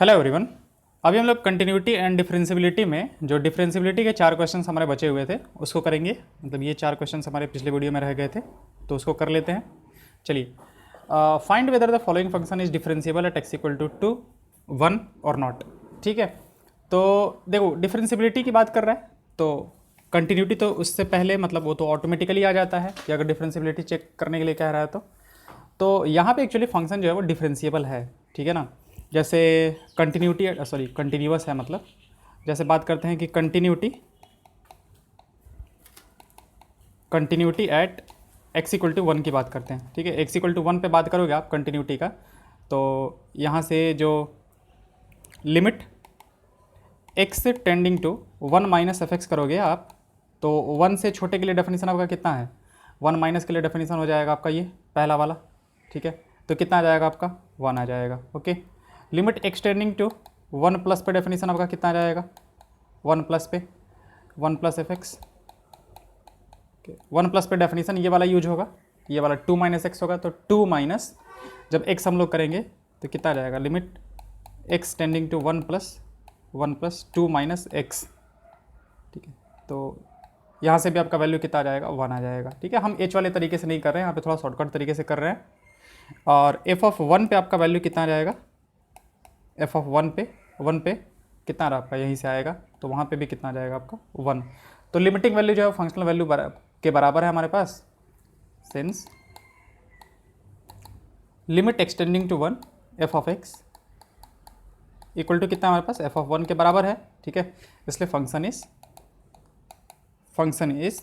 Hello everyone. अभी हम लोग कंटिन्यूटी एंड डिफरेंशियबिलिटी में जो डिफरेंशियबिलिटी के 4 क्वेश्चंस हमारे बचे हुए थे उसको करेंगे। मतलब ये 4 क्वेश्चंस हमारे पिछले वीडियो में रह गए थे तो उसको कर लेते हैं। चलिए, find whether the following function is differentiable at x equal to 2 1 और नॉट। ठीक है, तो देखो डिफरेंशियबिलिटी की बात कर रहा है तो कंटिन्यूटी तो उससे पहले मतलब वो तो ऑटोमेटिकली आ जाता है कि अगर डिफरेंशियबिलिटी चेक करने के लिए कह रहा है तो यहाँ पे एक्चुअली फंक्शन जो है वो डिफरेंशिएबल है। ठीक है ना, जैसे कंटिन्यूअस है। मतलब जैसे बात करते हैं कि continuity at x equal to 1 की बात करते हैं। ठीक है, x इक्वल टू 1 पे बात करोगे आप कंटिन्यूटी का, तो यहाँ से जो limit x tending to 1 minus F X करोगे आप, तो 1 से छोटे के लिए डेफिनेशन आपका कितना है, 1 माइनस के लिए डेफिनेशन हो जाएगा आपका ये पहला वाला। ठीक है, तो कितना आ जाएगा आपका 1 आ जाएगा। Okay, limit extending to 1 plus पे डेफिनेशन आपका कितना आ जाएगा, 1 प्लस पे 1 प्लस एफ एक्स। 1 प्लस पे डेफिनेशन ये वाला यूज होगा, ये वाला 2 माइनस एक्स होगा। तो 2 माइनस जब x हम लोग करेंगे तो कितना आ जाएगा, limit x tending to 1 plus 2 minus X. ठीक है, तो यहाँ से भी आपका वैल्यू कितना आ जाएगा, 1 आ जाएगा। ठीक है, हम h वाले तरीके से नहीं कर रहे हैं, यहाँ पे थोड़ा शॉर्टकट तरीके से कर रहे हैं। और f ऑफ 1 पे आपका वैल्यू कितना आ जाएगा, f ऑफ 1 पे कितना आ रहा आपका, यहीं से आएगा, तो वहाँ पे भी कितना आ जाएगा आपका 1। तो लिमिटिंग वैल्यू जो है फंक्शनल वैल्यू के बराबर है हमारे पास, since limit extending to 1 f of x equal to कितना हमारे पास, f ऑफ 1 के बराबर है। ठीक है, इसलिए function is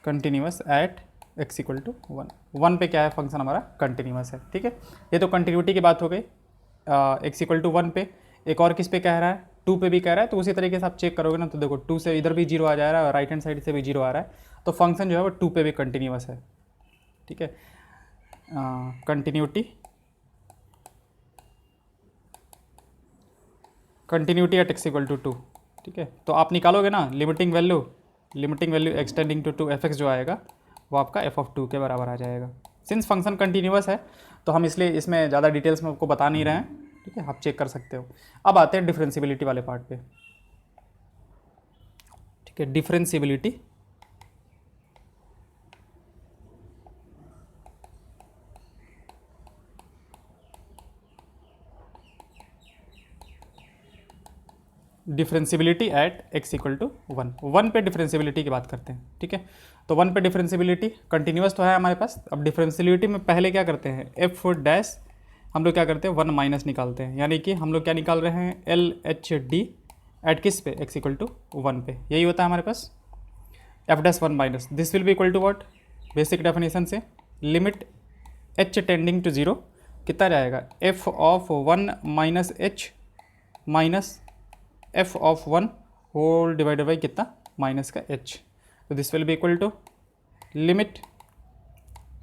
continuous at x equal to 1 पे क्या है फंक्शन हमारा, कंटिन्यूअस है। ठीक है, ये तो कंटिन्यूटी की बात हो गई। x इक्वल टू 1 पे एक और किस पे कह रहा है, 2 पे भी कह रहा है। तो उसी तरीके से आप चेक करोगे ना, तो देखो 2 से इधर भी 0 आ जा रहा है और राइट हैंड साइड से भी 0 आ रहा है, तो फंक्शन जो है वो 2 पे भी कंटिन्यूअस है। ठीक है, continuity at x equal to 2। ठीक है, तो आप निकालोगे ना limiting value X tending to 2 F X जो आएगा वो आपका f ऑफ 2 के बराबर आ जाएगा। सिंस फंक्शन कंटिन्यूअस है तो हम इसलिए इसमें ज़्यादा डिटेल्स में आपको बता नहीं रहे हैं। ठीक है, आप चेक कर सकते हो। अब आते हैं डिफरेंशियबिलिटी वाले पार्ट पे। ठीक है, differentiability at x equal to 1 पे डिफरेंशियबिलिटी की बात करते हैं। ठीक है, तो 1 पे डिफरेंशियबिलिटी कंटिन्यूअस तो है हमारे पास। अब डिफरेंशियबिलिटी में पहले क्या करते हैं, एफ डैश हम लोग क्या करते हैं 1 माइनस निकालते हैं, यानी कि हम लोग क्या निकाल रहे हैं, एल एच डी एट किस पे, x इक्वल टू 1 पे। यही होता है हमारे पास F dash 1 minus, this will be equal to what, basic definition से लिमिट h टेंडिंग टू 0 कितना जाएगा, f of 1 minus h minus f of 1 whole divided by कितना, माइनस का h। तो this will be equal to limit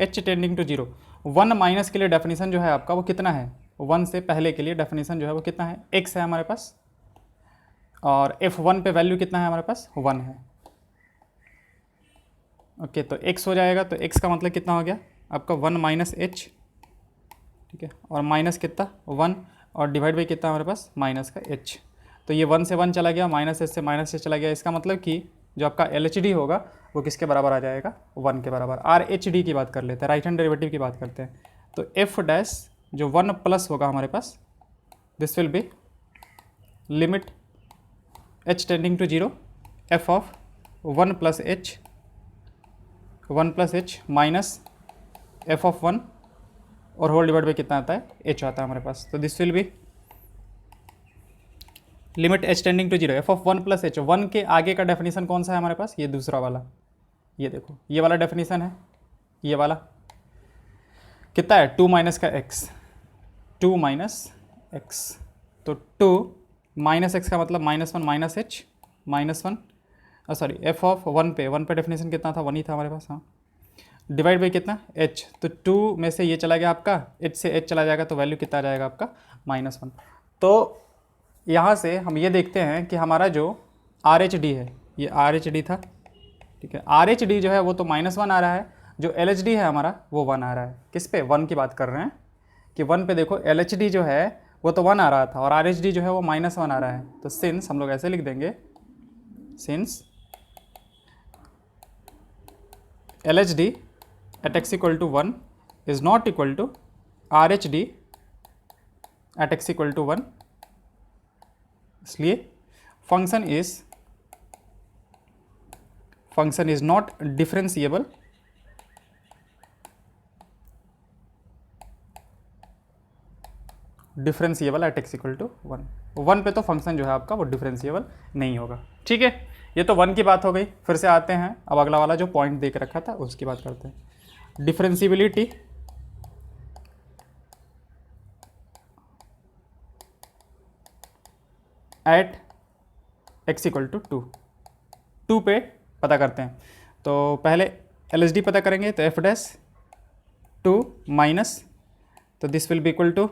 h tending to 0। 1 minus के लिए definition जो है आपका वो कितना है, 1 से पहले के लिए डेफिनेशन जो है वो कितना है, x है हमारे पास, और f1 पे वैल्यू कितना है हमारे पास, 1 है। ओके, तो x हो जाएगा, तो x का मतलब कितना हो गया आपका 1 माइनस h। ठीक है, और माइनस कितना 1 और डिवाइड बाई कितना हमारे पास, माइनस का h। तो ये 1 से 1 चला गया, माइनस h से माइनस h चला गया। इसका मतलब कि जो आपका LHD होगा वो किसके बराबर आ जाएगा, 1 के बराबर। RHD की बात कर लेते हैं, राइट हैंड डेरिवेटिव की बात करते हैं। तो f डैश जो 1 प्लस होगा हमारे पास, this will be limit h tending to 0 f of 1 plus h minus f of 1 और होल डिवाइड बाई कितना आता है, h आता है हमारे पास। तो this will be limit h tending to 0 f of 1 plus h। 1 के आगे का डेफिनेशन कौन सा है हमारे पास, ये दूसरा वाला, ये देखो ये वाला डेफिनेशन है, ये वाला कितना है 2 माइनस का x, 2 माइनस x। तो 2 माइनस एक्स का मतलब -1 minus h minus 1 sorry f of 1 पे डेफिनेशन कितना था, 1 ही था हमारे पास। हाँ, डिवाइड बाई कितना h, तो 2 में से ये चला गया आपका, h से h चला जाएगा, तो वैल्यू कितना आ जाएगा आपका -1। तो यहाँ से हम ये देखते हैं कि हमारा जो RHD है, ये RHD था। ठीक है, RHD जो है वो तो -1 आ रहा है, जो LHD है हमारा वो 1 आ रहा है। किस पे, 1 की बात कर रहे हैं, कि 1 पे देखो LHD जो है वो तो 1 आ रहा था और RH जो है वो -1 आ रहा है। तो सिंस हम लोग ऐसे लिख देंगे, since LHD at x equal to 1 is not equal to RHD at x equal to 1, इसलिए function is not differentiable at x equal to 1 पे तो फंक्शन जो है आपका वो डिफरेंशिएबल नहीं होगा। ठीक है, ये तो 1 की बात हो गई। फिर से आते हैं अब अगला वाला जो पॉइंट देख रखा था उसकी बात करते हैं। Differentiability at x equal to 2 पे पता करते हैं। तो पहले LHD पता करेंगे, तो f' 2 माइनस, तो this will be equal to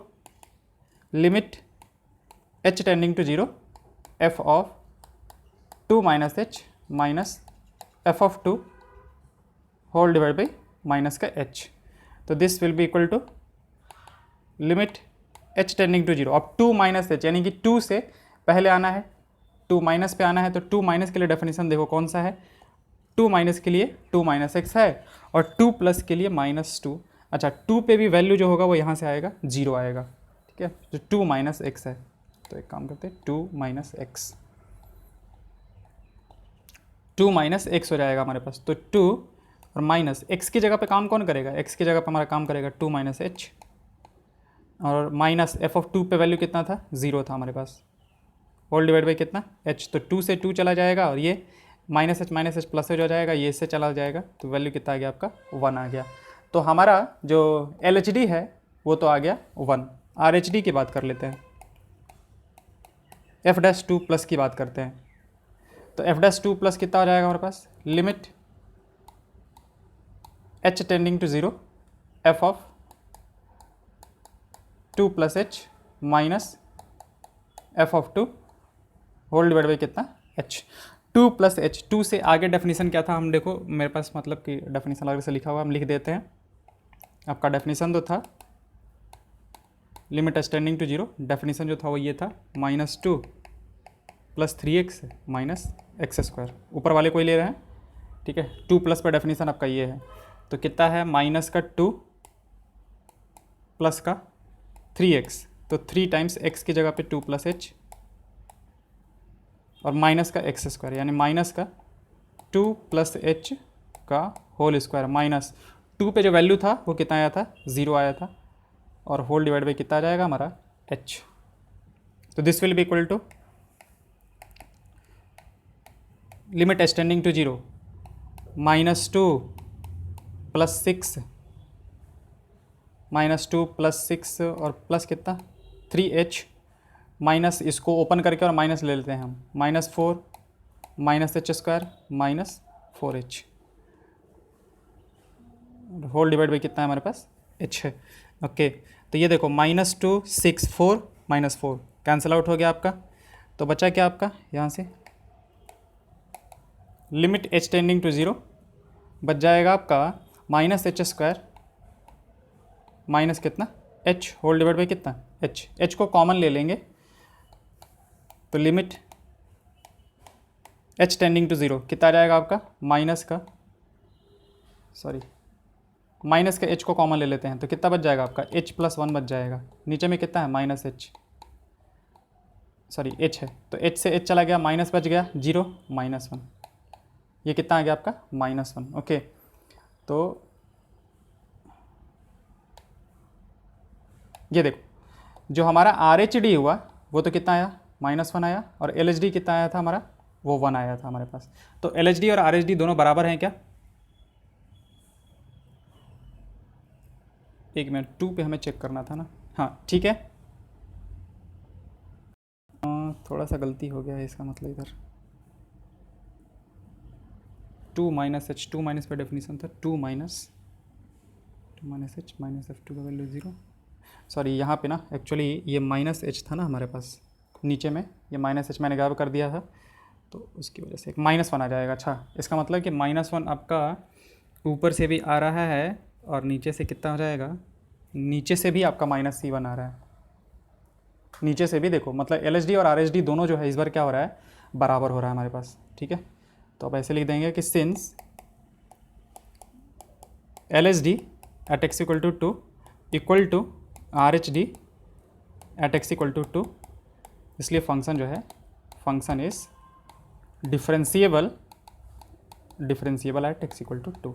limit h tending to 0 f of 2 minus h minus f of 2 whole divide by minus का h। तो this will be equal to limit h tending to 0 अब 2 minus h, यानी कि 2 से पहले आना है, 2 minus पे आना है। तो 2 माइनस के लिए डेफिनेशन देखो कौन सा है, 2 माइनस के लिए 2 माइनस एक्स है और 2 प्लस के लिए -2। अच्छा, 2 पे भी वैल्यू जो होगा वो यहाँ से आएगा 0 आएगा। ठीक है, जो 2 माइनस एक्स है, तो एक काम करते हैं 2 माइनस एक्स, 2 माइनस एक्स हो जाएगा हमारे पास। तो 2 और माइनस एक्स की जगह पे काम कौन करेगा, एक्स की जगह पे हमारा काम करेगा 2 माइनस एच, और माइनस एफ ऑफ 2 पे वैल्यू कितना था, 0 था हमारे पास, होल डिवाइड बाई कितना h। तो 2 से 2 चला जाएगा और ये माइनस एच प्लस हो जाएगा, ये इससे चला जाएगा, तो वैल्यू कितना आ गया आपका 1 आ गया। तो हमारा जो LHD है वो तो आ गया 1। RHD की बात कर लेते हैं, f'2 प्लस की बात करते हैं। तो f'2 प्लस कितना हो जाएगा हमारे पास, limit h tending to 0 f of 2 plus h minus f of 2 whole divide by कितना h। 2 प्लस h, 2 से आगे डेफिनेशन क्या था, हम देखो मेरे पास मतलब कि डेफिनेशन अलग से लिखा हुआ, हम लिख देते हैं। आपका डेफिनेशन तो था लिमिट टेंडिंग टू 0, डेफिनेशन जो था वो ये था -2 प्लस 3x माइनस x²। ऊपर वाले को ही ले रहे हैं, ठीक है। 2 प्लस पर डेफिनेशन आपका ये है, तो कितना है -2 प्लस का 3x, तो 3 टाइम्स x की जगह पे 2 प्लस h और माइनस का x², यानी माइनस का 2 प्लस h का होल स्क्वायर, माइनस 2 पे जो वैल्यू था वो कितना आया था, 0 आया था, और होल डिवाइड बाई कितना आ जाएगा हमारा h। तो this will be equal to limit h tending to 0 -2 plus 6 -2 plus 6 और प्लस कितना 3h, माइनस इसको ओपन करके और माइनस ले लेते हैं हम, -4 minus h² minus 4h, whole divide by कितना है हमारे पास h है। ओके, तो ये देखो -2 6 4 -4 कैंसिल आउट हो गया आपका, तो बचा क्या आपका यहाँ से लिमिट h टेंडिंग टू 0 बच जाएगा आपका -h² माइनस कितना h होल डिवाइड बाई कितना h को कॉमन ले लेंगे, तो लिमिट h टेंडिंग टू 0 कितना आ जाएगा आपका माइनस का h को कॉमन ले लेते हैं, तो कितना बच जाएगा आपका h+1 बच जाएगा। नीचे में कितना है h है, तो h से h चला गया, माइनस बच गया 0 -1, ये कितना आ गया आपका -1। ओके, तो ये देखो जो हमारा RHD हुआ वो तो कितना आया -1 आया, और LHD कितना आया था हमारा, वो 1 आया था हमारे पास। तो LHD और RHD दोनों बराबर हैं क्या, एक मिनट 2 पे हमें चेक करना था ना, हाँ ठीक है। थोड़ा सा गलती हो गया है, इसका मतलब इधर 2 माइनस h, 2 माइनस पे डेफिनेशन था 2 माइनस h माइनस f2 का वैल्यू 0, सॉरी यहाँ पे ना एक्चुअली ये -h था ना हमारे पास, नीचे में ये -h मैंने गायब कर दिया था, तो उसकी वजह से एक -1 आ जाएगा। अच्छा, इसका मतलब कि -1 आपका ऊपर से भी आ रहा है और नीचे से कितना हो जाएगा नीचे से भी आपका -c1 आ रहा है, नीचे से भी देखो, मतलब LHD और RHD दोनों जो है इस बार क्या हो रहा है, बराबर हो रहा है हमारे पास, ठीक है। तो अब ऐसे लिख देंगे कि since LHD at x equal to 2 equal to RHD at x equal to 2, इसलिए फंक्शन जो है, function is differentiable at x equal to 2।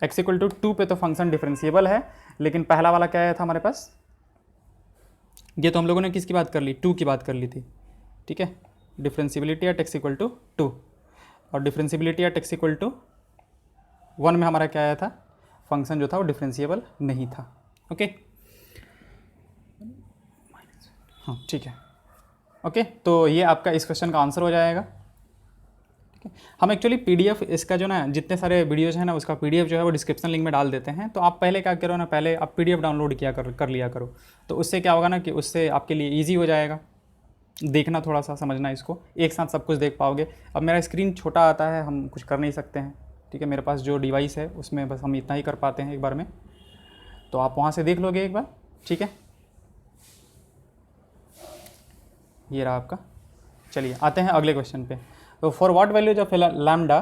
x equal to 2 पे तो फंक्शन डिफरेंशिएबल है, लेकिन पहला वाला क्या आया था हमारे पास, ये तो हम लोगों ने किसकी बात कर ली, 2 की बात कर ली थी, ठीक है। Differentiability at x equal to 2, और differentiability at x equal to 1 में हमारा क्या आया था, फंक्शन जो था वो डिफरेंशिएबल नहीं था, ओके। हाँ ठीक है, ओके। तो ये आपका इस क्वेश्चन का आंसर हो जाएगा, ठीक है। हम एक्चुअली PDF इसका जो ना, जितने सारे वीडियोज़ हैं ना, उसका PDF जो है वो डिस्क्रिप्शन लिंक में डाल देते हैं। तो आप पहले क्या करो ना, पहले आप PDF डाउनलोड कर लिया करो, तो उससे क्या होगा ना कि उससे आपके लिए ईजी हो जाएगा देखना, थोड़ा सा समझना, इसको एक साथ सब कुछ देख पाओगे। अब मेरा स्क्रीन छोटा आता है, हम कुछ कर नहीं सकते हैं, ठीक है। मेरे पास जो डिवाइस है उसमें बस हम इतना ही कर पाते हैं एक बार में, तो आप वहाँ से देख लोगे एक बार, ठीक है। ये रहा आपका। चलिए आते हैं अगले क्वेश्चन पे। तो for what values of lambda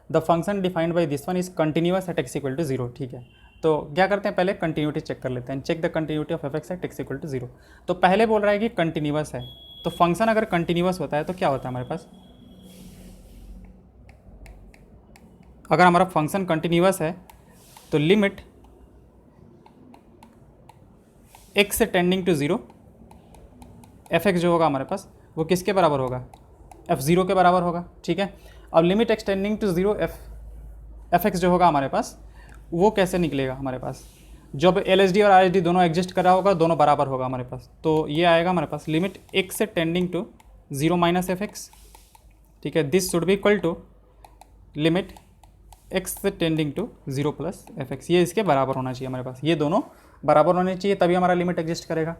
the function defined by this one is continuous at x equal to 0, ठीक है। तो क्या करते हैं, पहले कंटिन्यूटी चेक कर लेते हैं, check the continuity of fx at x equal to 0। तो पहले बोल रहा है कि कंटिन्यूअस है, तो फंक्शन अगर कंटिन्यूअस होता है तो क्या होता है हमारे पास, अगर हमारा फंक्शन कंटिन्यूअस है तो लिमिट x से टेंडिंग टू 0 fx जो होगा हमारे पास वो किसके बराबर होगा, f0 के बराबर होगा, ठीक है। अब limit x tending to 0 fx जो होगा हमारे पास वो कैसे निकलेगा हमारे पास, जब LHD और RHD दोनों एग्जिस्ट कर रहा होगा, दोनों बराबर होगा हमारे पास, तो ये आएगा हमारे पास लिमिट x से टेंडिंग टू 0 माइनस fx, ठीक है। This should be equal to limit x से टेंडिंग टू 0 प्लस fx, ये इसके बराबर होना चाहिए हमारे पास, ये दोनों बराबर होने चाहिए, तभी हमारा लिमिट एग्जिस्ट करेगा।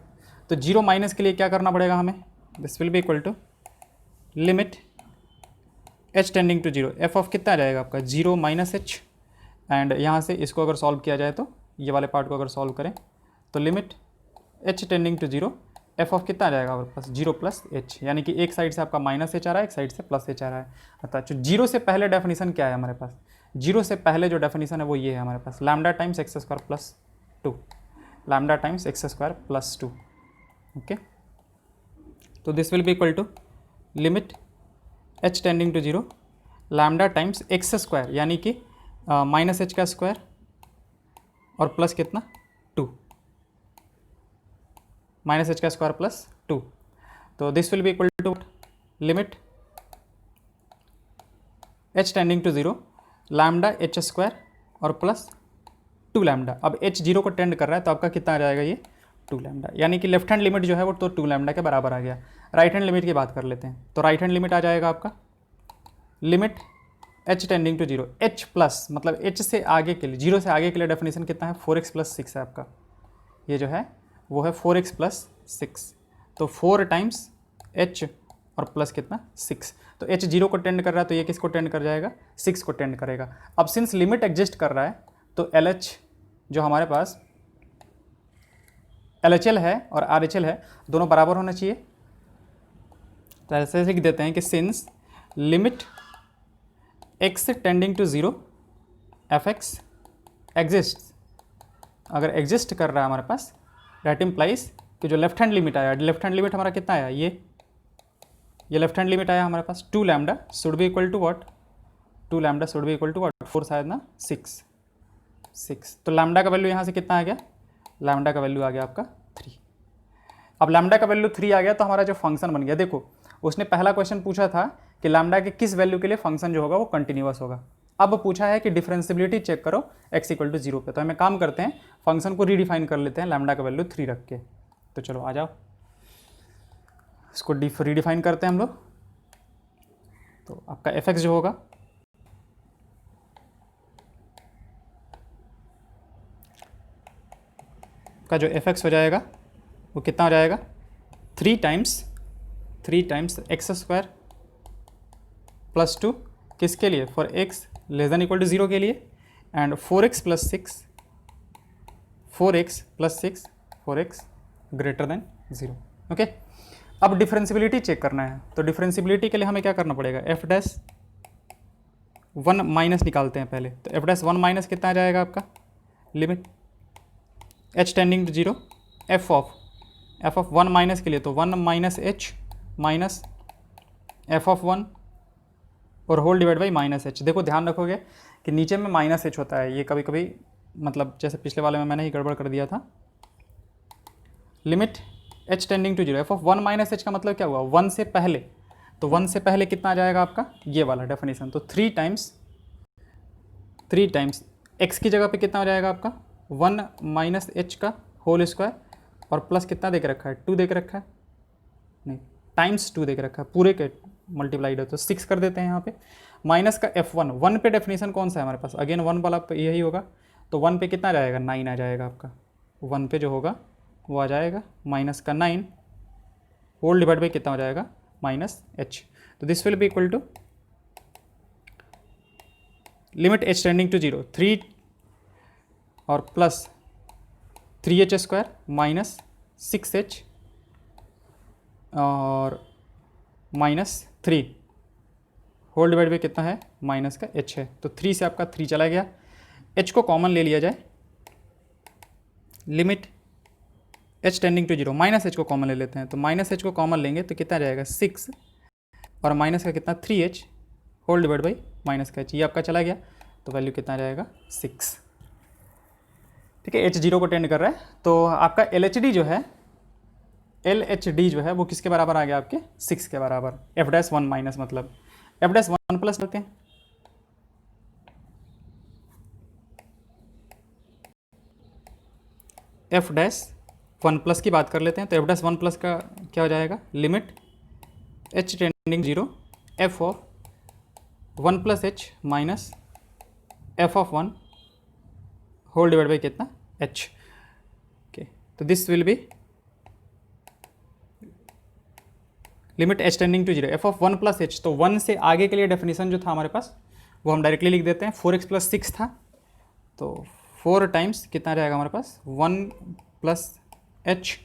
तो 0 माइनस के लिए क्या करना पड़ेगा हमें, this will be equal to limit h tending to 0, f of कितना आ जाएगा आपका 0 माइनस h, एंड यहाँ से इसको अगर सॉल्व किया जाए, तो ये वाले पार्ट को अगर सॉल्व करें तो limit h tending to 0 f of कितना आ जाएगा हमारे पास 0 प्लस h, यानी कि एक साइड से आपका माइनस h आ रहा है, एक साइड से प्लस h आ रहा है। अर्थात जो 0 से पहले डेफिनेशन क्या है हमारे पास, 0 से पहले जो डेफिनेशन है वो ये है हमारे पास, lambda times X square plus 2, lambda times X square plus 2, okay. तो this will be equal to limit h tending to 0 lambda times X square, यानी कि माइनस h का स्क्वायर और प्लस कितना 2, माइनस h का स्क्वायर प्लस 2। तो this will be equal to limit h tending to 0 lambda h square और plus 2 lambda. अब h 0 को टेंड कर रहा है तो आपका कितना आ जाएगा ये 2 लैम्डा, यानी कि लेफ्ट हैंड लिमिट जो है वो तो 2 लैम्डा के बराबर आ गया। राइट हैंड लिमिट की बात कर लेते हैं, तो राइट हैंड लिमिट आ जाएगा आपका limit h tending to 0 h plus, मतलब h से आगे के लिए, 0 से आगे के लिए डेफिनेशन कितना है 4x प्लस 6 है आपका, ये जो है वो है 4x प्लस 6, तो 4 टाइम्स h और प्लस कितना 6, तो h 0 को टेंड कर रहा है तो ये किसको टेंड कर जाएगा 6 को टेंड करेगा। अब सिंस लिमिट एग्जिस्ट कर रहा है तो LH जो हमारे पास LHL है और RHL है, दोनों बराबर होना चाहिए। तो ऐसे लिख देते हैं कि since limit x tending to 0 fx exist, अगर एग्जिस्ट कर रहा है हमारे पास, दैट इम्प्लाइज कि जो लेफ्ट हैंड लिमिट आया, लेफ्ट हैंड लिमिट हमारा कितना आया, ये लेफ्ट हैंड लिमिट आया हमारे पास 2 lambda should be equal to what, 2 lambda should be equal to what, 4 शायद ना 6, तो लैम्डा का वैल्यू यहाँ से कितना आ गया, लैम्डा का वैल्यू आ गया आपका 3। अब लैम्डा का वैल्यू 3 आ गया तो हमारा जो फंक्शन बन गया, देखो उसने पहला क्वेश्चन पूछा था कि लैम्डा के किस वैल्यू के लिए फंक्शन जो होगा वो कंटिन्यूअस होगा, अब पूछा है कि डिफरेंशिएबिलिटी चेक करो x इक्वल टू 0 पे। तो हमें काम करते हैं, फंक्शन को रीडिफाइन कर लेते हैं लैम्डा का वैल्यू 3 रख के। तो चलो आ जाओ, इसको रीडिफाइन करते हैं हम लोग। तो आपका fx जो होगा का जो fx हो जाएगा वो कितना हो जाएगा 3 टाइम्स एक्स स्क्वायर प्लस 2, किसके लिए, for x less than equal to 0 के लिए, and 4x plus 6, 4x plus 6 4x greater than 0। Okay, अब डिफरेंशिबिलिटी चेक करना है, तो डिफरेंशिबिलिटी के लिए हमें क्या करना पड़ेगा, एफ डैश 1 माइनस निकालते हैं पहले, तो एफ डैश 1 माइनस कितना आ जाएगा आपका, limit h tending to 0 f of 1 minus के लिए तो 1 minus h minus f of 1 और whole divide by minus h. देखो ध्यान रखोगे कि नीचे में माइनस एच होता है, ये कभी कभी मतलब जैसे पिछले वाले में मैंने ही गड़बड़ कर दिया था। Limit h tending to 0 f of 1 minus h का मतलब क्या हुआ, 1 से पहले, तो 1 से पहले कितना आ जाएगा आपका, ये वाला डेफिनेशन, तो 3 टाइम्स x की जगह पे कितना हो जाएगा आपका 1 माइनस एच का होल स्क्वायर और प्लस कितना दे के रखा है, 2 दे के रखा है, नहीं टाइम्स 2 दे के रखा है, पूरे के मल्टीप्लाइड है तो 6 कर देते हैं यहाँ पे, माइनस का f1 1 पे डेफिनेशन कौन सा है हमारे पास, अगेन 1 वाला यही होगा, तो 1 पे कितना आ जाएगा 9 आ जाएगा आपका, 1 पे जो होगा वो आ जाएगा माइनस का 9 होल डिवाइड बाई कितना हो जाएगा माइनस एच, तो this will be equal to limit h tending to 0 3 और plus 3h square minus 6h और माइनस 3 होल डिवाइड बाई कितना है माइनस का h है, तो 3 से आपका 3 चला गया, h को कॉमन ले लिया जाए, limit h tending to 0 minus h को कॉमन ले लेते हैं, तो माइनस h को कॉमन लेंगे तो कितना जाएगा 6 और माइनस का कितना 3h whole divide by minus का h, ये आपका चला गया, तो वैल्यू कितना जाएगा 6। ठीक है, h 0 को टेंड कर रहा है, तो आपका LHD जो है वो किसके बराबर आ गया आपके 6 के बराबर, एफ डैश 1 माइनस मतलब एफ डैश 1 प्लस करते हैं, एफ डैश 1 प्लस की बात कर लेते हैं, तो एफ डैश 1 प्लस का क्या हो जाएगा, limit h tending 0 f of 1 plus h minus f of 1 whole divide by कितना h। ओके, तो this will be limit h tending to 0 f of 1 plus h, तो 1 से आगे के लिए डेफिनेशन जो था हमारे पास वो हम डायरेक्टली लिख देते हैं, 4x प्लस 6 था, तो 4 टाइम्स कितना रहेगा हमारे पास 1 प्लस h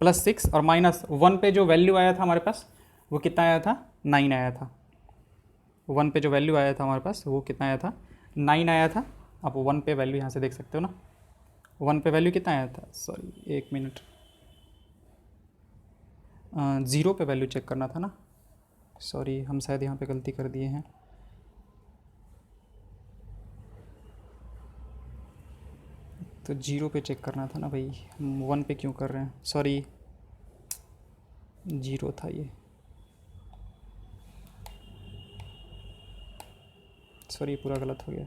प्लस 6 और माइनस 1 पे जो वैल्यू आया था हमारे पास वो कितना आया था 9 आया था, 1 पे जो वैल्यू आया था हमारे पास वो कितना आया था 9 आया था, आप 1 पे वैल्यू यहाँ से देख सकते हो ना, 1 पे वैल्यू कितना आया था, सॉरी 1 मिनट, 0 पे वैल्यू चेक करना था ना, सॉरी हम शायद यहाँ पे गलती कर दिए हैं, तो 0 पे चेक करना था ना भाई, हम 1 पे क्यों कर रहे हैं, सॉरी 0 था ये, सॉरी पूरा गलत हो गया।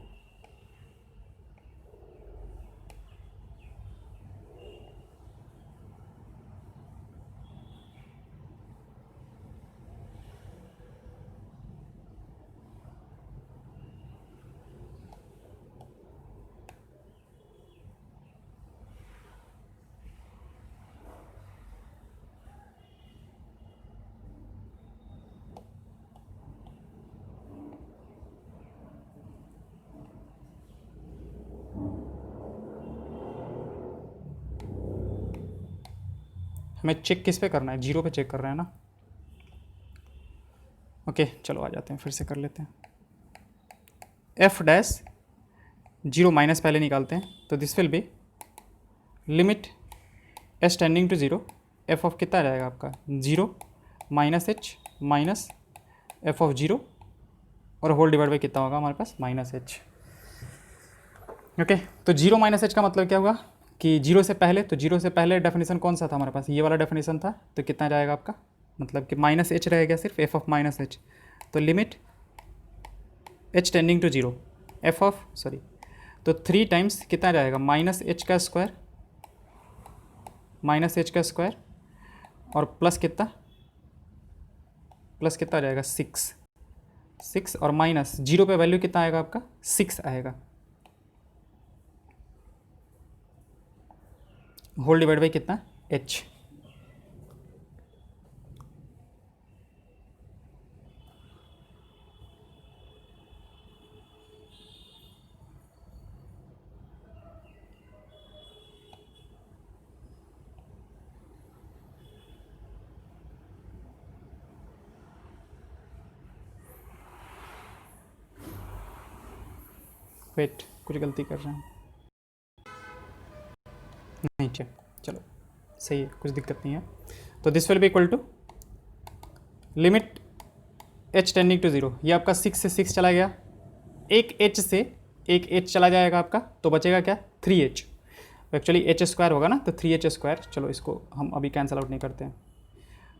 हमें चेक किस पे करना है, 0 पे चेक कर रहे हैं ना, ओके चलो आ जाते हैं फिर से कर लेते हैं, एफ डैश 0 माइनस पहले निकालते हैं, तो this will be limit h tending to 0 f of कितना रहेगा आपका 0 minus h minus f of 0 और होल डिवाइड बाई कितना होगा हमारे पास माइनस h। ओके, तो 0 माइनस h का मतलब क्या हुआ कि 0 से पहले, तो 0 से पहले डेफिनेशन कौन सा था हमारे पास, ये वाला डेफिनेशन था, तो कितना जाएगा आपका, मतलब कि माइनस h रहेगा सिर्फ एफ ऑफ माइनस h, तो limit h tending to 0 f of sorry, तो 3 टाइम्स कितना जाएगा माइनस h का स्क्वायर और प्लस कितना आ जाएगा 6 और माइनस 0 पे वैल्यू कितना आएगा आपका 6 आएगा, होल डिवाइड बाई कितना h। वेट, कुछ गलती कर रहे हैं, नहीं चलो सही है, कुछ दिक्कत नहीं है। तो this will be equal to limit h tending to 0, ये आपका 6 से 6 चला गया, एक h से एक h चला जाएगा आपका, तो बचेगा क्या 3h, एक्चुअली h स्क्वायर होगा ना, तो 3h स्क्वायर, चलो इसको हम अभी कैंसिल आउट नहीं करते हैं,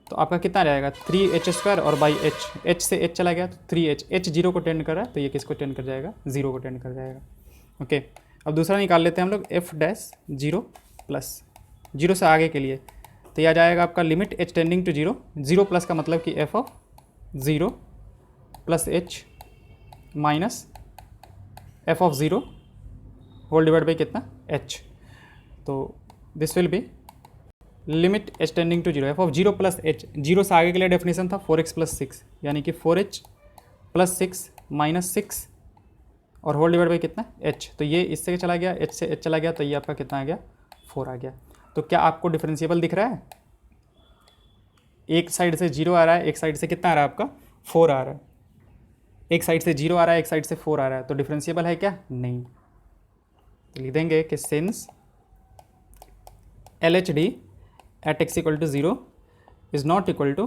तो आपका कितना रहेगा 3h स्क्वायर और बाई h से h चला गया तो 3h, h 0 को टेंड कर रहा है तो ये किसको टेंड कर जाएगा 0 को टेंड कर जाएगा। ओके, अब दूसरा निकाल लेते हैं हम लोग f डैश 0 प्लस 0 से आगे के लिए, तो यह आ जाएगा आपका limit h tending to 0, 0 plus का मतलब कि f of 0 plus h minus f of 0 whole divide by कितना h, तो this will be limit h tending to 0 f of 0 plus h, 0 से आगे के लिए डेफिनेशन था 4x प्लस 6, यानी कि 4h प्लस 6 माइनस 6 और होल डिवाइड बाई कितना h, तो ये इससे चला गया, h से h चला गया, तो ये आपका कितना आ गया 4 आ गया। तो क्या आपको डिफरेंशिएबल दिख रहा है, एक साइड से 0 आ रहा है, एक साइड से कितना आ रहा है आपका 4 आ रहा है, एक साइड से 0 आ रहा है, एक साइड से 4 आ रहा है, तो डिफरेंशिएबल है क्या, नहीं। तो लिख देंगे कि since LHD at x equal to 0 is not equal to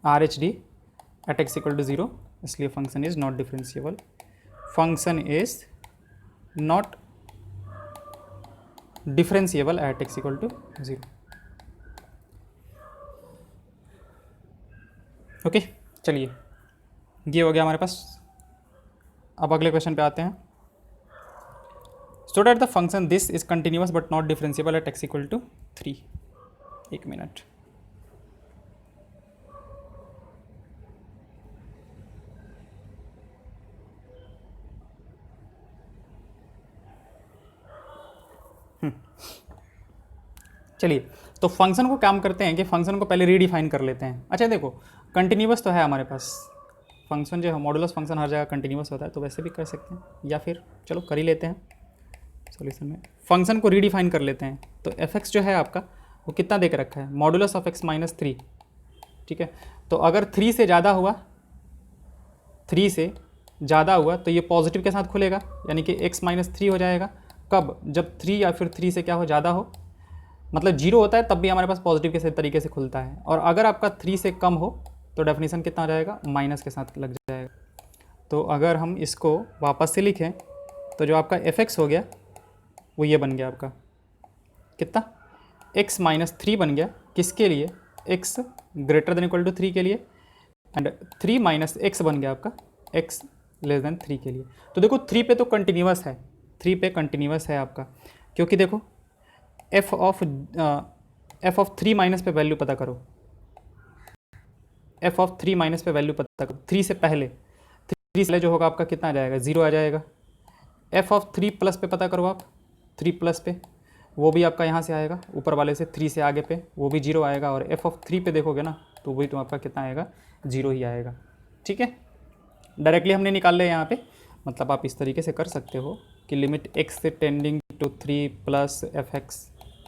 RHD at x equal to 0, इसलिए function is not differentiable, function is not differentiable at x equal to 0। Okay, चलिए ये हो गया हमारे पास। अब अगले क्वेश्चन पे आते हैं। So that the function this is continuous but not differentiable at x equal to 3, एक मिनट, चलिए तो फंक्शन को काम करते हैं कि फंक्शन को पहले रीडिफाइन कर लेते हैं। अच्छा देखो, कंटिन्यूअस तो है हमारे पास फंक्शन, जो है मॉडुलस फंक्शन हर जगह कंटिन्यूअस होता है, तो वैसे भी कर सकते हैं, या फिर चलो कर ही लेते हैं सॉल्यूशन में, फंक्शन को रीडिफाइन कर लेते हैं। तो f(x) जो है आपका वो कितना दे के रखा है, मॉडुलस ऑफ x माइनस 3, ठीक है। तो अगर 3 से ज़्यादा हुआ, 3 से ज़्यादा हुआ तो ये पॉजिटिव के साथ खुलेगा, यानी कि x माइनस 3 हो जाएगा। कब, जब 3 या फिर 3 से क्या हो, ज़्यादा हो, मतलब 0 होता है तब भी हमारे पास पॉजिटिव के तरीके से खुलता है। और अगर आपका 3 से कम हो तो डेफिनेशन कितना हो जाएगा, माइनस के साथ लग जाएगा। तो अगर हम इसको वापस से लिखें तो जो आपका f(x) हो गया वो ये बन गया आपका कितना, x माइनस 3 बन गया, किसके लिए, x greater than equal to 3 के लिए, एंड 3 माइनस x बन गया आपका x लेस देन 3 के लिए। तो देखो 3 पे तो कंटिन्यूअस है, 3 पे कंटिन्यूअस है आपका, क्योंकि देखो f ऑफ 3 माइनस पे वैल्यू पता करो, f ऑफ 3 माइनस पे वैल्यू पता करो, 3 से पहले, 3 से पहले जो होगा आपका कितना आ जाएगा, 0 आ जाएगा। f ऑफ 3 प्लस पे पता करो आप, 3 प्लस पे, वो भी आपका यहाँ से आएगा, ऊपर वाले से 3 से आगे पे वो भी 0 आएगा, और f ऑफ 3 पे देखोगे ना तो वही तो आपका कितना आएगा, 0 ही आएगा। ठीक है, डायरेक्टली हमने निकाल लिया यहाँ पे, मतलब आप इस तरीके से कर सकते हो कि लिमिट x से टेंडिंग टू 3 प्लस f(x),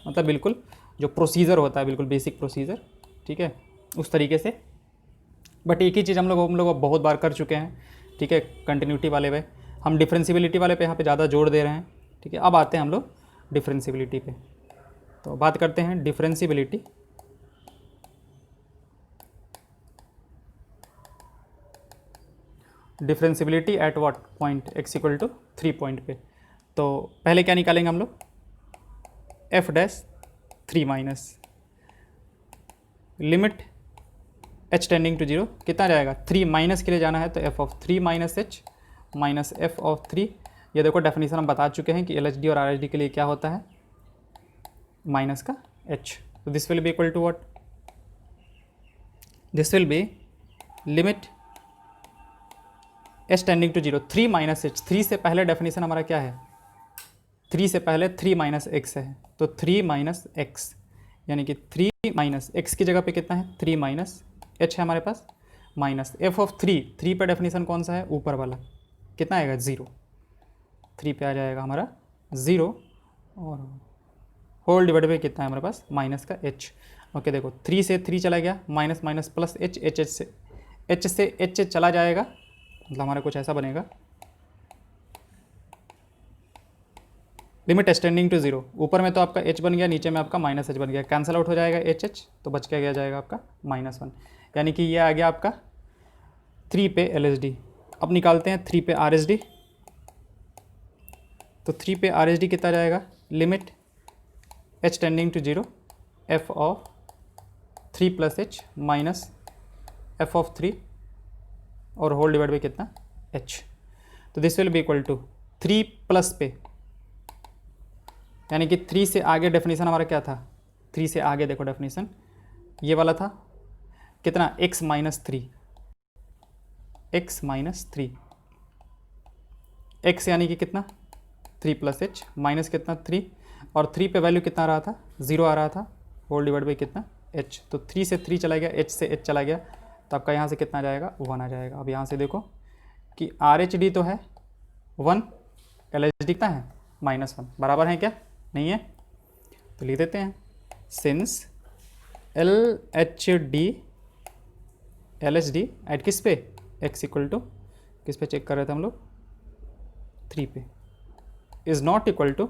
मतलब बिल्कुल जो प्रोसीजर होता है, बिल्कुल बेसिक प्रोसीजर, ठीक है, उस तरीके से। बट एक ही चीज़ हम लोग बहुत बार कर चुके हैं, ठीक है, कंटिन्यूटी वाले पे, हम डिफरेंशिएबिलिटी वाले पे यहाँ पे ज़्यादा जोर दे रहे हैं। ठीक है, अब आते हैं हम लोग डिफरेंशिएबिलिटी पे, तो बात करते हैं differentiability. Differentiability at what point, x equal to 3 point पे। तो पहले क्या निकालेंगे हम लोग, f(3 minus limit h tending to 0 कितना जाएगा, 3 माइनस के लिए जाना है, तो f of 3 minus h minus f of 3। ये देखो डेफिनेशन हम बता चुके हैं कि LHD और RHD के लिए क्या होता है, माइनस का h। तो this will be equal to what, this will be limit h tending to 0, 3 minus h, 3 से पहले डेफिनेशन हमारा क्या है, 3 से पहले 3 माइनस x है, तो 3 माइनस x, यानी कि 3 माइनस x की जगह पे कितना है, 3 माइनस h है हमारे पास, माइनस f ऑफ 3 पे डेफिनेशन कौन सा है, ऊपर वाला, कितना आएगा 0, 3 पे आ जाएगा हमारा 0, और होल डिवाइड बाई कितना है हमारे पास, माइनस का h। ओके देखो 3 से 3 चला गया, माइनस माइनस प्लस h से h चला जाएगा, मतलब हमारा कुछ ऐसा बनेगा, लिमिट एक्सटेंडिंग टू जीरो, ऊपर में तो आपका h बन गया, नीचे में आपका माइनस h बन गया, कैंसिल आउट हो जाएगा h तो बच के गया जाएगा आपका -1, यानी कि ये आ गया आपका 3 पे LSD। अब निकालते हैं 3 पे RSD। तो 3 पे RSD कितना जाएगा, limit h tending to zero f of 3 plus h minus f of 3 और होल डिवाइड बाई कितना h। तो this will be equal to 3 plus पे, यानी कि 3 से आगे डेफिनेशन हमारा क्या था, 3 से आगे देखो डेफिनेशन ये वाला था कितना, x minus 3, x minus 3, x यानी कि कितना 3 प्लस h माइनस कितना 3, और 3 पे वैल्यू कितना आ रहा था, 0 आ रहा था, होल डिवाइड बाई कितना h। तो 3 से 3 चला गया, h से h चला गया, तो आपका यहाँ से कितना आ जाएगा 1 आ जाएगा। अब यहाँ से देखो कि RHD तो है 1, LHD कितना है -1, बराबर है क्या, नहीं है, तो लिख देते हैं सिंस LHD LHD एट किस पे, x इक्वल टू किस पे चेक कर रहे थे हम लोग 3 पे, is not equal to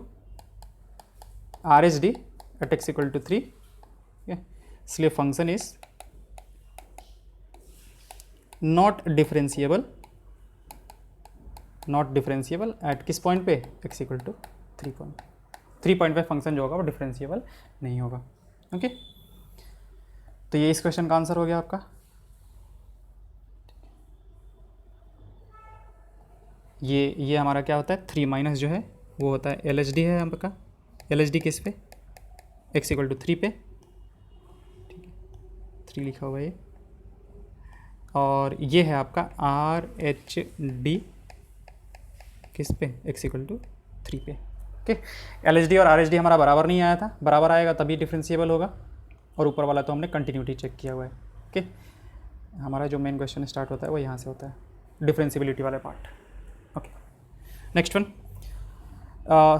RHD at x equal to 3, इसलिए function is not differentiable at किस पॉइंट पे, x इक्वल टू 3 पॉइंट पे फंक्शन जो होगा वो डिफरेंशिएबल नहीं होगा। ओके, तो ये इस क्वेश्चन का आंसर हो गया आपका। ये हमारा क्या होता है 3 माइनस जो है वो होता है LHD है आपका, LHD किस पे, x इक्वल टू 3 पे, ठीक है 3 लिखा हुआ है ये, और ये है आपका RHD किस पे, x इक्वल टू 3 पे। ओके, LHD और RHD हमारा बराबर नहीं आया था, बराबर आएगा तभी डिफरेंशिएबल होगा, और ऊपर वाला तो हमने कंटिन्यूटी चेक किया हुआ है। ओके, हमारा जो मेन क्वेश्चन स्टार्ट होता है वो यहाँ से होता है, डिफरेंशिएबिलिटी वाले part. Okay, next one,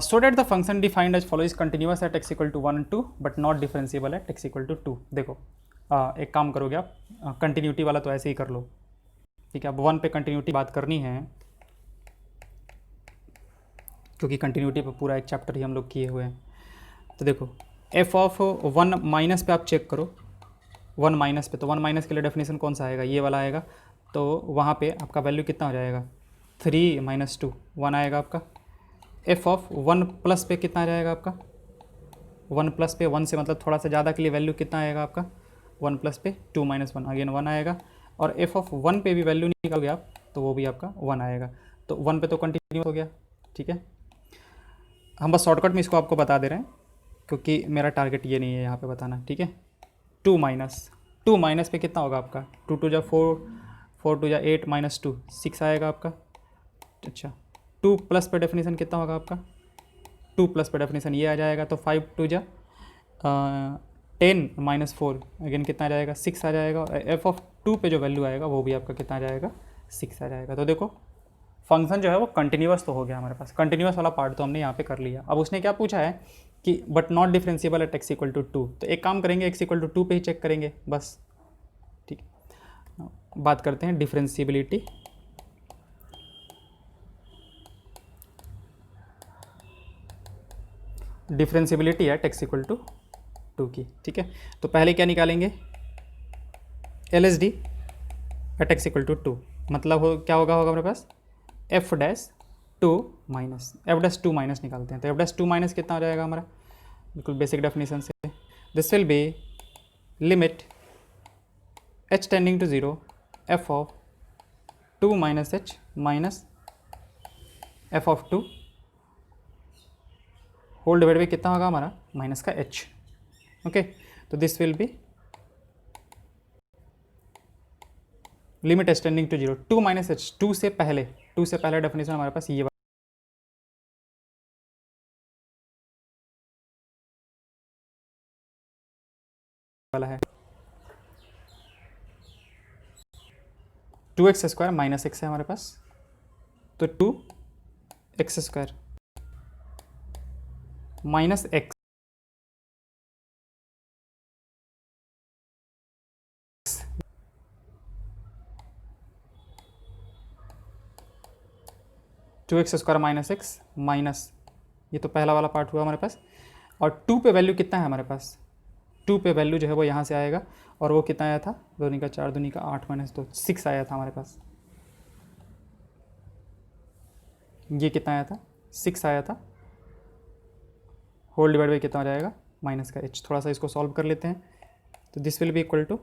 so that the function defined as follows is continuous at x equal to 1 and 2 but not differentiable at x equal to 2। देखो एक काम करोगे आप, कंटिन्यूटी वाला तो ऐसे ही कर लो, ठीक है। अब 1 पे कंटिन्यूटी बात करनी है, क्योंकि कंटिन्यूटी पे पूरा एक चैप्टर ही हम लोग किए हुए हैं। तो देखो f ऑफ 1 माइनस पे आप चेक करो, 1 माइनस पे, तो 1 माइनस के लिए डेफिनेशन कौन सा आएगा, ये वाला आएगा, तो वहाँ पे आपका वैल्यू कितना हो जाएगा 3 माइनस 2 1 आएगा आपका। f ऑफ 1 प्लस पे कितना आ जाएगा आपका, 1 प्लस पे 1 से मतलब थोड़ा सा ज़्यादा के लिए वैल्यू कितना आएगा आपका, 1 प्लस पे 2 माइनस 1 अगेन 1 आएगा, और f ऑफ 1 पे भी वैल्यू निकालोगे आप तो वो भी आपका 1 आएगा। तो 1 पे तो कंटिन्यू हो गया, ठीक है। हम बस शॉर्टकट में इसको आपको बता दे रहे हैं, क्योंकि मेरा टारगेट ये नहीं है यहाँ पे बताना, ठीक है। 2 माइनस पे कितना होगा आपका, 2 2 जा 4, 4 2 जा 8 माइनस 2 6 आएगा आपका। अच्छा, 2 प्लस पे डेफिनेशन कितना होगा आपका, 2 प्लस पे डेफिनेशन ये आ जाएगा, तो 5 2 जा 10 माइनस 4 अगेन कितना आ जाएगा 6 आ जाएगा, और एफ ऑफ 2 पे जो वैल्यू आएगा वो भी आपका कितना आ जाएगा 6 आ जाएगा। तो देखो फंक्शन जो है वो कंटिन्यूअस तो हो गया हमारे पास, कंटिन्यूअस वाला पार्ट तो हमने यहाँ पे कर लिया। अब उसने क्या पूछा है कि but not differentiable at x equal to 2, तो एक काम करेंगे x इक्वल टू 2 पे ही चेक करेंगे बस, ठीक है। बात करते हैं differentiability, differentiability at x equal to 2 की, ठीक है। तो पहले क्या निकालेंगे, LHD at x equal to 2, मतलब क्या होगा हमारे पास f dash 2 minus, f dash 2 minus निकालते हैं, तो f डैश 2 माइनस कितना हो जाएगा हमारा, बिल्कुल बेसिक डेफिनेशन से, this will be limit h tending to 0 f of 2 minus h minus f of 2 whole divide by कितना होगा हमारा माइनस का h। ओके, तो this will be limit h tending to 0 2 minus h, 2 से पहले definition हमारे पास ये वाला है, 2x स्क्वायर माइनस एक्स है हमारे पास, तो 2x square minus x, two x square minus x minus ये तो पहला वाला पार्ट हुआ हमारे पास। और 2 पे वैल्यू कितना है हमारे पास, 2 पे वैल्यू जो है वो यहाँ से आएगा, और वो कितना आया था, 2 दूनी का 4 दूनी का 8 -2 6 आया था हमारे पास। ये कितना आया था, 6 आया था, होल डिवाइड बाई कितना हो जाएगा, माइनस का h। थोड़ा सा इसको सॉल्व कर लेते हैं, तो this will be equal to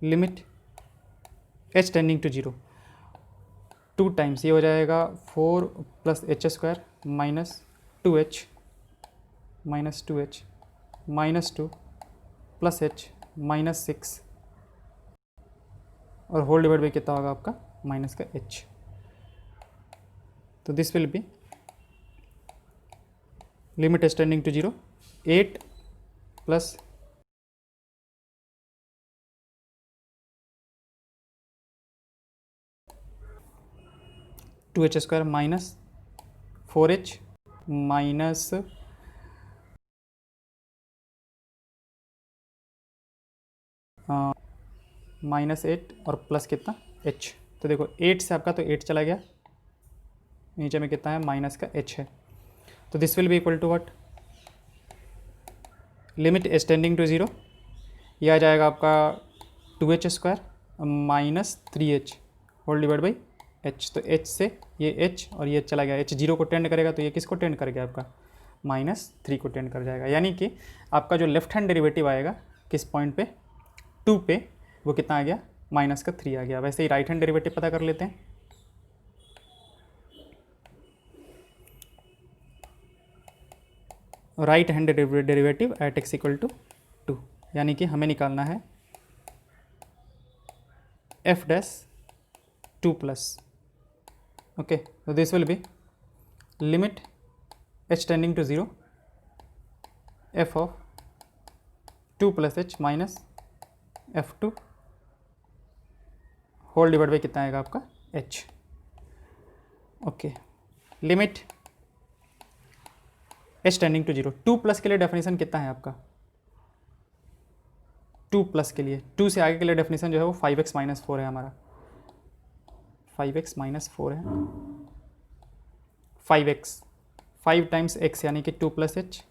limit h tending to 0, 2 times ये हो जाएगा 4 + h² minus 2h -2 plus h -6, और होल डिवाइड बाई कितना होगा आपका, माइनस का h। तो this will be limit h tending to 0, 8 plus two h² minus 4h minus -8 और प्लस कितना h। तो देखो 8 से आपका तो 8 चला गया, नीचे में कितना है, माइनस का h है। तो this will be equal to what, limit h tending to 0, यह आ जाएगा आपका 2h² minus 3h whole divide by h। तो h से ये h और ये चला गया, h 0 को टेंड करेगा, तो ये किसको टेंड कर गया आपका, -3 को टेंड कर जाएगा। यानी कि आपका जो लेफ्ट हैंड डेरिवेटिव आएगा किस पॉइंट पे, 2 पे, वो कितना आ गया, -3 आ गया। वैसे ही राइट हैंड डेरिवेटिव पता कर लेते हैं। Right hand derivative at x equal to 2, यानी कि हमें निकालना है f डैश 2 प्लस, ओके। तो this will be limit h tending to 0, f of 2 + h minus f2 whole divide by कितना आएगा आपका, h, okay. Limit h tending to 0, 2 plus के लिए डेफिनेशन कितना है आपका, 2 प्लस के लिए, 2 से आगे के लिए डेफिनेशन जो है वो 5x - 4 है हमारा, 5x - 4 है, 5x 5 टाइम्स x यानी कि 2 + h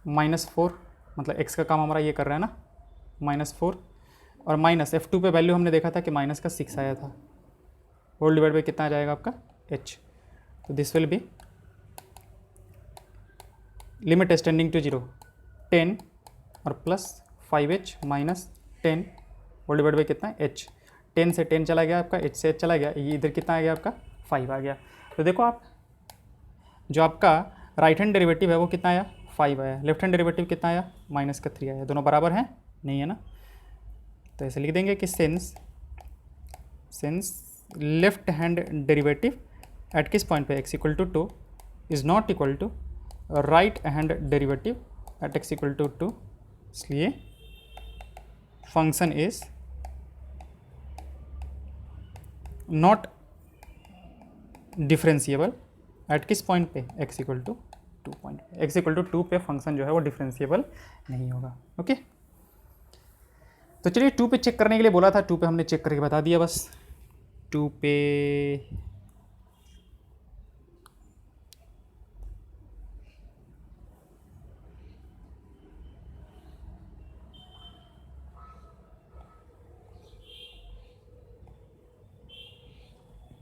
-4, मतलब x का काम हमारा ये कर रहा है ना, -4, और माइनस f2 पे वैल्यू हमने देखा था कि माइनस का 6 आया था, होल डिवाइड बाई कितना आ जाएगा आपका, h। तो this will be limit h tending to 0, 10 और plus 5h minus 10 whole divide by कितना है, h। 10 से 10 चला गया आपका, h से h चला गया, ये इधर कितना आ गया आपका, 5 आ गया। तो देखो आप, जो आपका राइट हैंड डेरिवेटिव है वो कितना आया, 5 आया, लेफ्ट हैंड डेरिवेटिव कितना आया, -3 आया। दोनों बराबर हैं, नहीं है ना, तो ऐसे लिख देंगे कि since left hand derivative at किस पॉइंट पे, x equal to 2 is not equal to right hand derivative at x equal to 2, इसलिए function is not differentiable at किस पॉइंट पे, x इक्वल टू 2 पॉइंट पे, x इक्वल टू 2 पे function जो है वो डिफरेंशिएबल नहीं होगा, ओके। तो चलिए 2 पे चेक करने के लिए बोला था, 2 पे हमने चेक करके बता दिया बस। 2 पे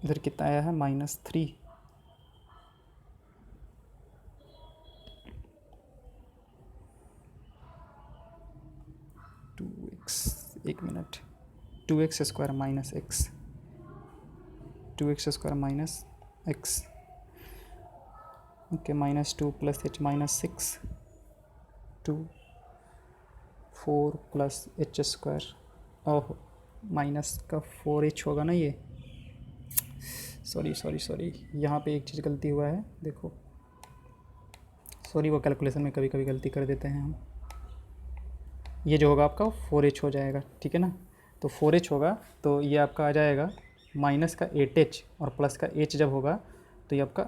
इधर कितना आया है, -3, एक minute, 2x² minus x, 2x² minus x, okay, -2 + h -6, 2 4 + h², ओह माइनस का 4h होगा ना, ये सॉरी, यहाँ पे एक चीज़ गलती हुआ है, देखो सॉरी, वो कैलकुलेशन में कभी कभी गलती कर देते हैं हम। ये जो होगा आपका 4h हो जाएगा, ठीक है ना, तो 4h होगा, तो ये आपका आ जाएगा माइनस का 8h, और प्लस का h जब होगा तो ये आपका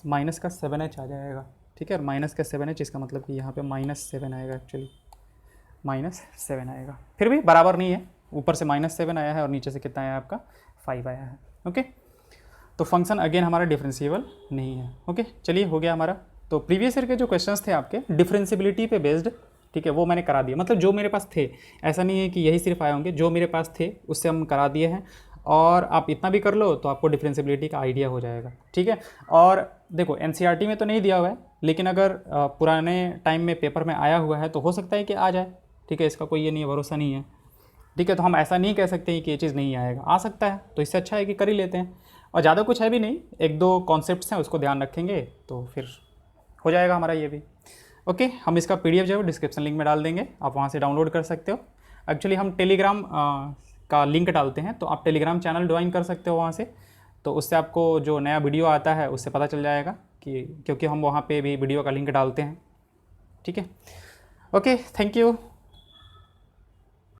माइनस का 7h आ जाएगा, ठीक है। और माइनस का 7h, इसका मतलब कि यहाँ पे -7 आएगा, एक्चुअली -7 आएगा, फिर भी बराबर नहीं है, ऊपर से -7 आया है और नीचे से कितना आया आपका 5 आया है, ओके। तो फंक्शन अगेन हमारा डिफरेंशिएबल नहीं है। ओके, चलिए हो गया हमारा। तो प्रीवियस ईयर के जो क्वेश्चंस थे आपके डिफरेंशिएबिलिटी पे बेस्ड, ठीक है, वो मैंने करा दिया। मतलब जो मेरे पास थे, ऐसा नहीं है कि यही सिर्फ आए होंगे, जो मेरे पास थे उससे हम करा दिए हैं। और आप इतना भी कर लो तो आपको डिफरेंशिएबिलिटी का आइडिया हो जाएगा, ठीक है। और देखो एनसीईआरटी में तो नहीं दिया हुआ है, लेकिन अगर पुराने टाइम में पेपर में आया हुआ है तो हो सकता है कि आ जाए, ठीक है, इसका कोई ये नहीं है, भरोसा नहीं है, ठीक है। तो हम ऐसा नहीं कह सकते हैं कि ये चीज़ नहीं आएगा, आ सकता है, तो इससे अच्छा है कि कर ही लेते हैं। और ज़्यादा कुछ है भी नहीं, एक दो कॉन्सेप्ट्स हैं उसको ध्यान रखेंगे तो फिर हो जाएगा हमारा ये भी। ओके, हम इसका पीडीएफ जो है डिस्क्रिप्शन लिंक में डाल देंगे, आप वहाँ से डाउनलोड कर सकते हो। एक्चुअली हम टेलीग्राम का लिंक डालते हैं, तो आप टेलीग्राम चैनल ज्वाइन कर सकते हो वहाँ से, तो उससे आपको जो नया वीडियो आता है उससे पता चल जाएगा कि, क्योंकि हम वहाँ पे भी वीडियो का लिंक डालते हैं, ठीक है। Okay, thank you.